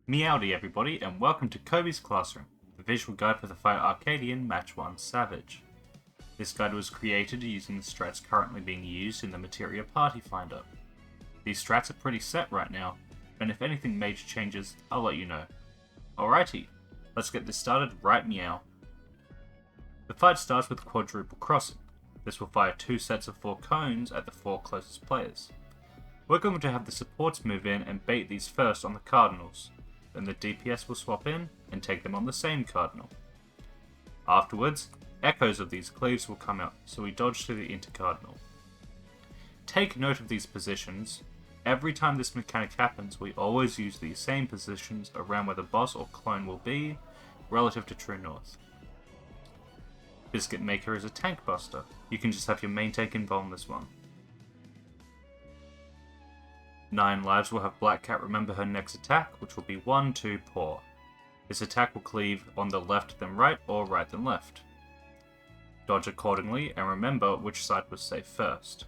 Meowdy everybody, and welcome to Kobe's Classroom, the visual guide for the fight Arcadion Savage. This guide was created using the strats currently being used in the Materia Party Finder. These strats are pretty set right now, and if anything major changes, I'll let you know. Alrighty, let's get this started right meow. The fight starts with Quadruple Crossing. This will fire 2 sets of 4 cones at the 4 closest players. We're going to have the supports move in and bait these first on the Cardinals. Then the DPS will swap in and take them on the same Cardinal. Afterwards, echoes of these cleaves will come out, so we dodge to the intercardinal. Take note of these positions. Every time this mechanic happens, we always use these same positions around where the boss or clone will be, relative to true north. Biscuit Maker is a tank buster. You can just have your main tank Invuln this one. 9 lives will have Black Cat remember her next attack, which will be 1-2 paw. This attack will cleave on the left then right, or right then left. Dodge accordingly, and remember which side was safe first.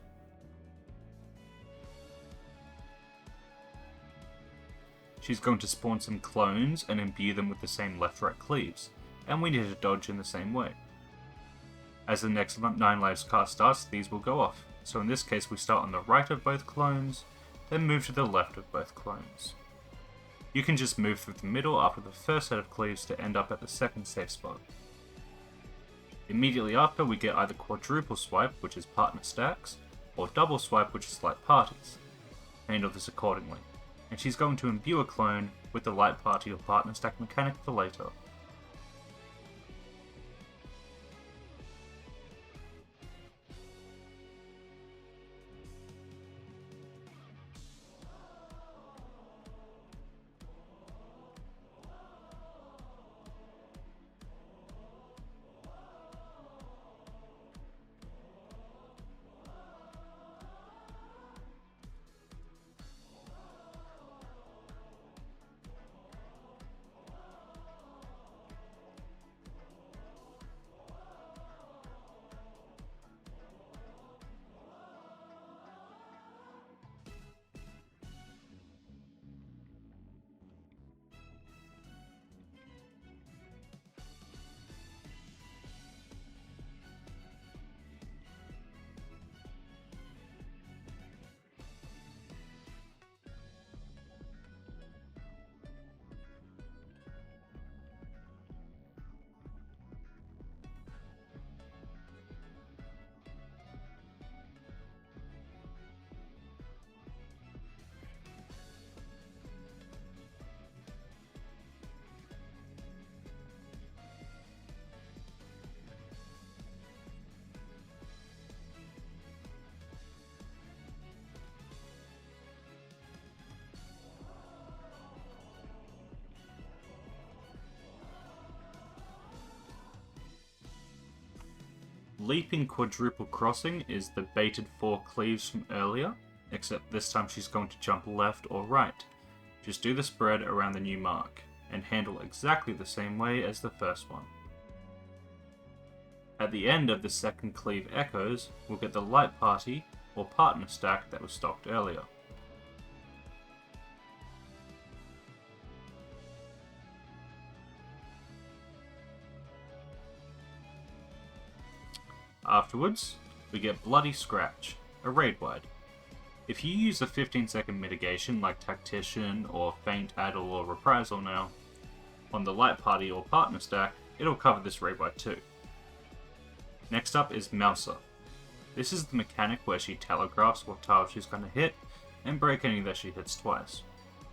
She's going to spawn some clones and imbue them with the same left-right cleaves, and we need to dodge in the same way. As the next 9 lives cast starts, these will go off, so in this case we start on the right of both clones, then move to the left of both clones. You can just move through the middle after the first set of cleaves to end up at the second safe spot. Immediately after, we get either quadruple swipe, which is partner stacks, or double swipe, which is light parties. Handle this accordingly. And she's going to imbue a clone with the light party or partner stack mechanic for later. Leaping Quadruple Crossing is the baited 4 cleaves from earlier, except this time she's going to jump left or right. Just do the spread around the new mark, and handle exactly the same way as the first one. At the end of the second cleave echoes, we'll get the light party or partner stack that was stocked earlier. Afterwards, we get Bloody Scratch, a raid wide. If you use a 15-second mitigation like Tactician or Feint, Addle or Reprisal now, on the light party or partner stack, it'll cover this raid wide too. Next up is Mouser. This is the mechanic where she telegraphs what tile she's going to hit and break any that she hits twice.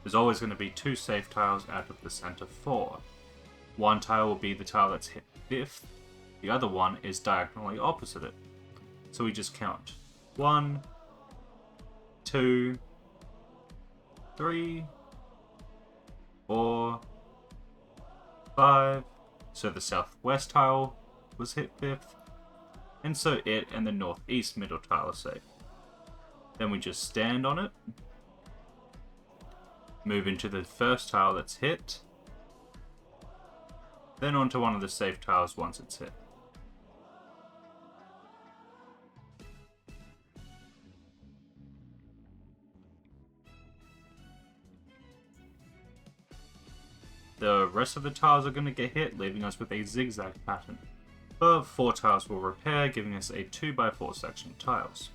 There's always going to be 2 safe tiles out of the center 4. One tile will be the tile that's hit 5th, the other one is diagonally opposite it. So we just count 1, 2, 3, 4, 5. So the southwest tile was hit 5th, and so it and the northeast middle tile are safe. Then we just stand on it, move into the first tile that's hit, then onto one of the safe tiles once it's hit. The rest of the tiles are going to get hit, leaving us with a zigzag pattern. But 4 tiles will repair, giving us a 2x4 section of tiles.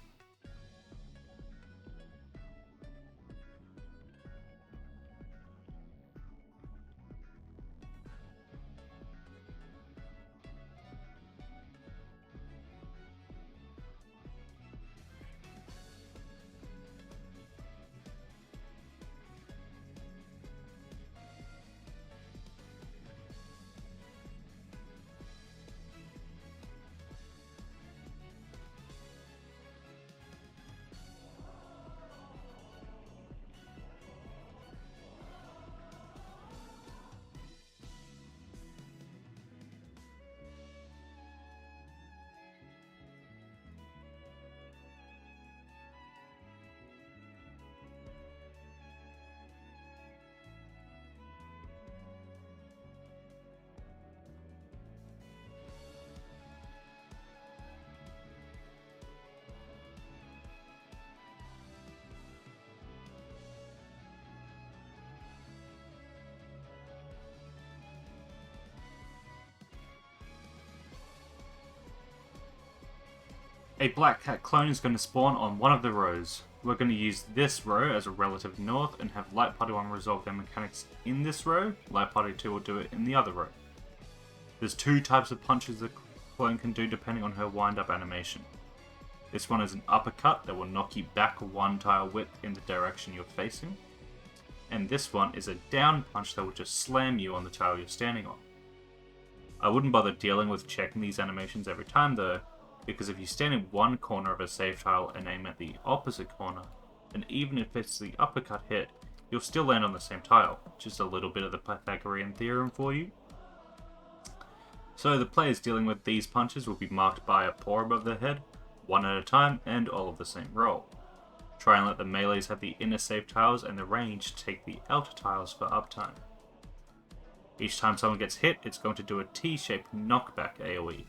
A black cat clone is going to spawn on one of the rows. We're going to use this row as a relative north and have Light Party 1 resolve their mechanics in this row. Light Party 2 will do it in the other row. There's 2 types of punches the clone can do depending on her wind-up animation. This one is an uppercut that will knock you back 1 tile width in the direction you're facing. And this one is a down punch that will just slam you on the tile you're standing on. I wouldn't bother dealing with checking these animations every time though, because if you stand in one corner of a save tile and aim at the opposite corner, then even if it's the uppercut hit, you'll still land on the same tile. Just a little bit of the Pythagorean theorem for you. So the players dealing with these punches will be marked by a paw above their head, one at a time, and all of the same roll. Try and let the melees have the inner save tiles and the range take the outer tiles for uptime. Each time someone gets hit, it's going to do a T-shaped knockback AoE,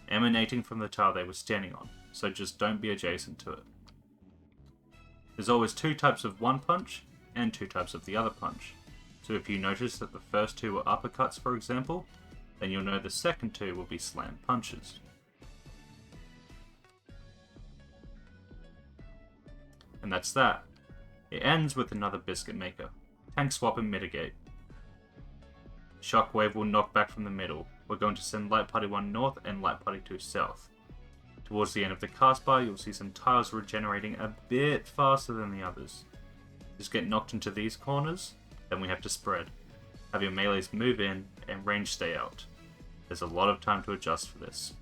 emanating from the tile they were standing on, so just don't be adjacent to it. There's always 2 types of one punch, and 2 types of the other punch, so if you notice that the first 2 were uppercuts for example, then you'll know the second 2 will be slam punches. And that's that. It ends with another biscuit maker. Tank swap and mitigate. Shockwave will knock back from the middle. We're going to send Light Party 1 north and Light Party 2 south. Towards the end of the cast bar, you'll see some tiles regenerating a bit faster than the others. Just get knocked into these corners, then we have to spread. Have your melees move in and range stay out. There's a lot of time to adjust for this.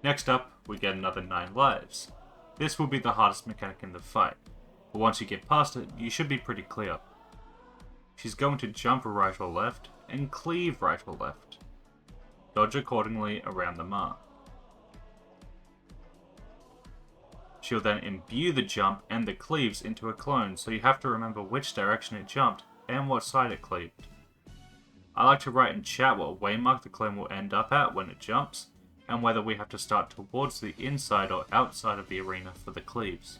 Next up, we get another 9 lives. This will be the hardest mechanic in the fight, but once you get past it, you should be pretty clear. She's going to jump right or left, and cleave right or left. Dodge accordingly around the mark. She'll then imbue the jump and the cleaves into a clone, so you have to remember which direction it jumped and what side it cleaved. I like to write in chat what waymark the clone will end up at when it jumps, and whether we have to start towards the inside or outside of the arena for the cleaves.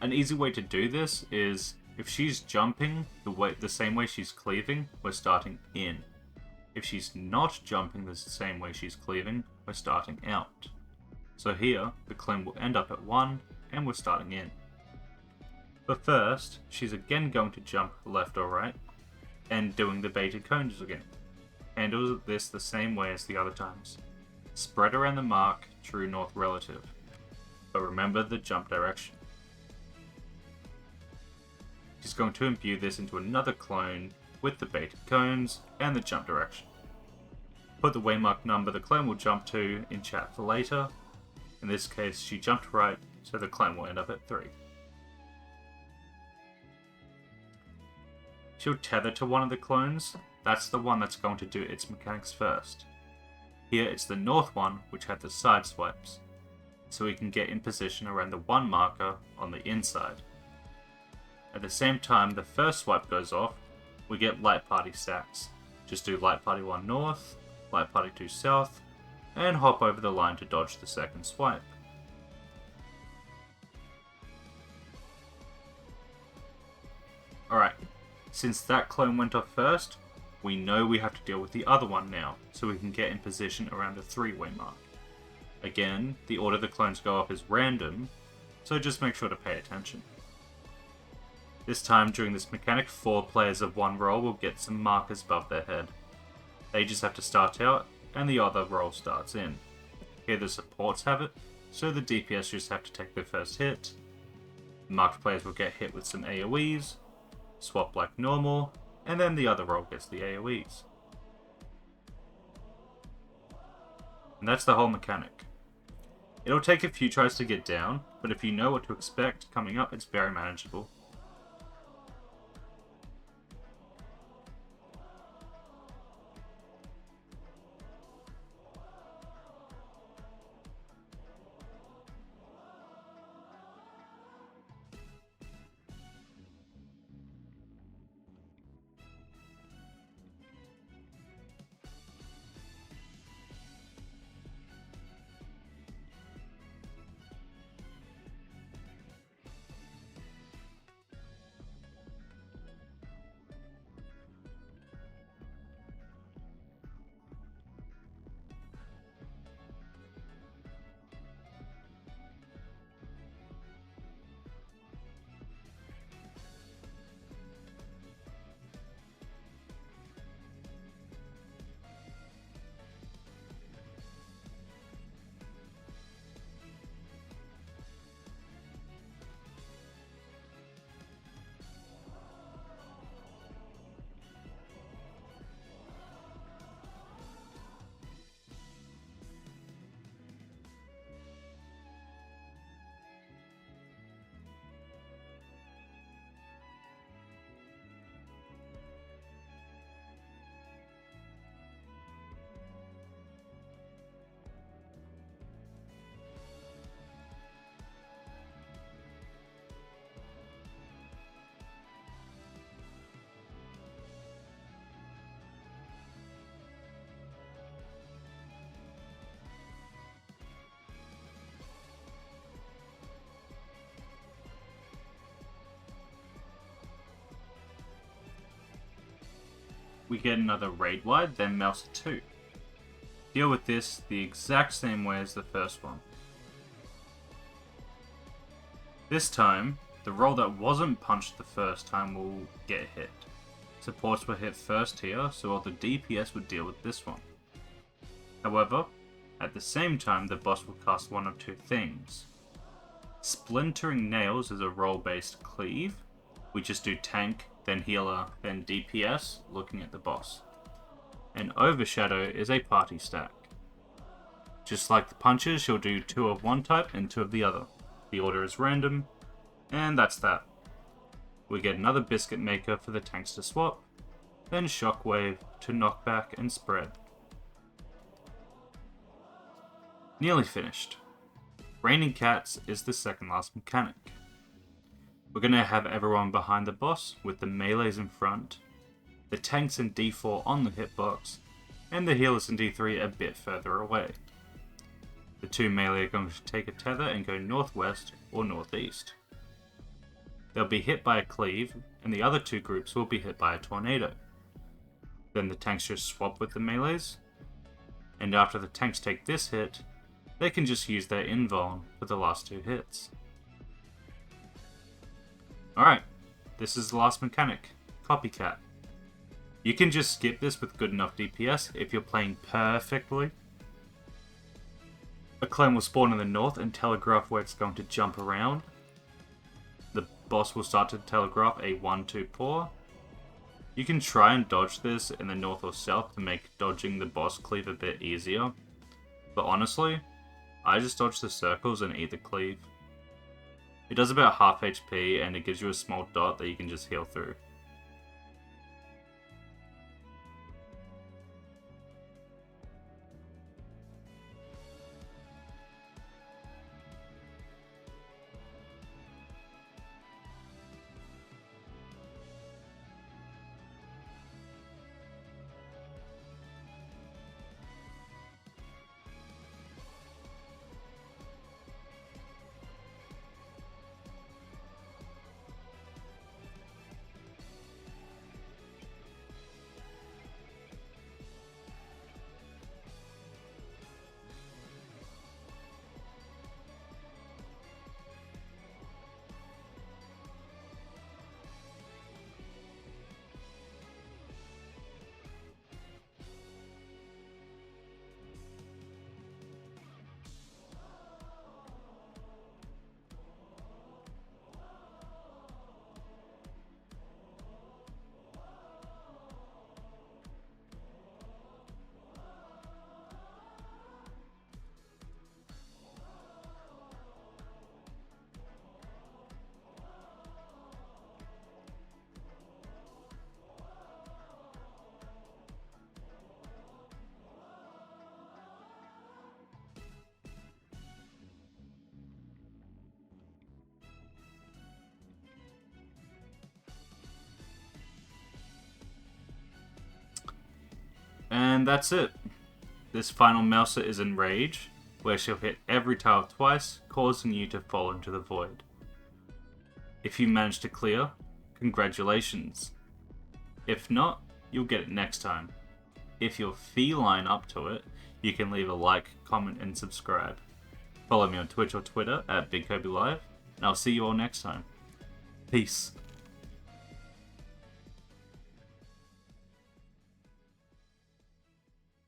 An easy way to do this is, if she's jumping the same way she's cleaving, we're starting in. If she's not jumping the same way she's cleaving, we're starting out. So here, the clone will end up at 1, and we're starting in. But first, she's again going to jump left or right, and doing the baited cones again. Handle this the same way as the other times. Spread around the mark, true north relative. But remember the jump direction. She's going to imbue this into another clone with the baited cones and the jump direction. Put the waymark number the clone will jump to in chat for later. In this case, she jumped right, so the clone will end up at 3. She'll tether to one of the clones. That's the one that's going to do its mechanics first. Here it's the north one, which had the side swipes, so we can get in position around the 1 marker on the inside. At the same time the first swipe goes off, we get light party stacks. Just do light party 1 north, light party 2 south, and hop over the line to dodge the second swipe. Alright, since that clone went off first, we know we have to deal with the other one now, so we can get in position around the 3-way mark. Again, the order the clones go up is random, so just make sure to pay attention. This time, during this mechanic, 4 players of one role will get some markers above their head. They just have to start out, and the other role starts in. Here the supports have it, so the DPS just have to take their first hit. The marked players will get hit with some AoEs, swap like normal, and then the other role gets the AoEs. And that's the whole mechanic. It'll take a few tries to get down, but if you know what to expect coming up, it's very manageable. We get another raid wide, then mouse 2. Deal with this the exact same way as the first one. This time, the roll that wasn't punched the first time will get hit. Supports were hit first here, so all the DPS would deal with this one. However, at the same time the boss will cast one of 2 things. Splintering Nails is a roll-based cleave. We just do tank, then healer, then DPS, looking at the boss. And Overshadow is a party stack. Just like the punches, she'll do 2 of one type and 2 of the other. The order is random, and that's that. We get another Biscuit Maker for the tanks to swap, then Shockwave to knockback and spread. Nearly finished. Raining Cats is the second last mechanic. We're going to have everyone behind the boss, with the melees in front, the tanks in D4 on the hitbox, and the healers in D3 a bit further away. The 2 melee are going to take a tether and go northwest or northeast. they'll be hit by a cleave, and the other two groups will be hit by a tornado. Then the tanks just swap with the melees, and after the tanks take this hit, they can just use their Invuln for the last two hits. Alright, this is the last mechanic, Copycat. You can just skip this with good enough DPS if you're playing perfectly. A clan will spawn in the north and telegraph where it's going to jump around. The boss will start to telegraph a 1-2 pour. You can try and dodge this in the north or south to make dodging the boss cleave a bit easier. But honestly, I just dodge the circles and eat the cleave. It does about half HP and it gives you a small dot that you can just heal through. And that's it. This final Mouser is in Rage, where she'll hit every tile twice, causing you to fall into the void. If you manage to clear, congratulations. If not, you'll get it next time. If you're feline up to it, you can leave a like, comment, and subscribe. Follow me on Twitch or Twitter at BigKobeLive, and I'll see you all next time. Peace.